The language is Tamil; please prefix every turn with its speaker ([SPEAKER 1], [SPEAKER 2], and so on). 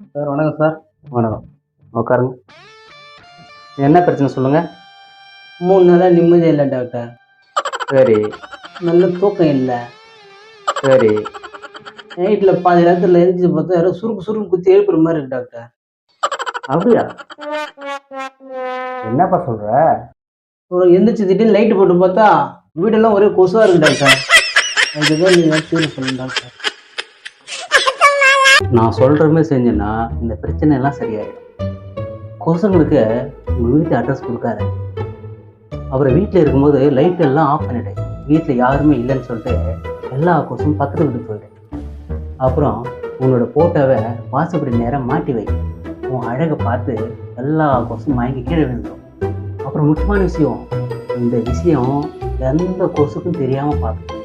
[SPEAKER 1] சார் வணக்கம் சார். வணக்கம். உட்காருங்க. என்ன பிரச்சனை சொல்லுங்க?
[SPEAKER 2] 3 நாளா நிம்மதியே இல்ல டாக்டர்.
[SPEAKER 1] சரி,
[SPEAKER 2] நல்ல தூக்கம் இல்ல.
[SPEAKER 1] சரி.
[SPEAKER 2] நைட்ல பாதி நேரத்துல எந்திரிச்சு பார்த்தா யாரோ சுருக்கு சுருக்குன்னு குத்தி எழுப்புற மாரி இருக்கு டாக்டர்.
[SPEAKER 1] அப்படியா? என்னப்பா சொல்ற?
[SPEAKER 2] அப்புறம் எந்திரிச்சு திடீர்னு லைட் போட்டு பார்த்தா வீடெல்லாம் ஒரே கொசுவா இருக்கு டாக்டர். அதுதான் நீங்க தீர்வு சொல்லுங்க டாக்டர்.
[SPEAKER 1] நான் சொல்ற மாதிரி செஞ்சேன்னா இந்த பிரச்சனை எல்லாம் சரியாயிடும். கொசுங்களுக்கு உங்க வீட்டு அட்ரஸ் கொடுக்காத. அப்புறம் வீட்டில் இருக்கும்போது லைட் எல்லாம் ஆஃப் பண்ணிடு. வீட்டில் யாருமே இல்லைன்னு சொல்லிட்டு எல்லா கொசும் பக்கத்து வீட்டுக்கு போயிடு. அப்புறம் உன்னோட போட்டோவை வாசப்படி நேரம் மாட்டி வை. உன் அழகை பார்த்து எல்லா கொசும் மயங்கி கீழே விழுந்துடும். அப்புறம் முக்கியமான விஷயம், இந்த விஷயம் எந்த கொசுக்கும் தெரியாமல் பார்த்து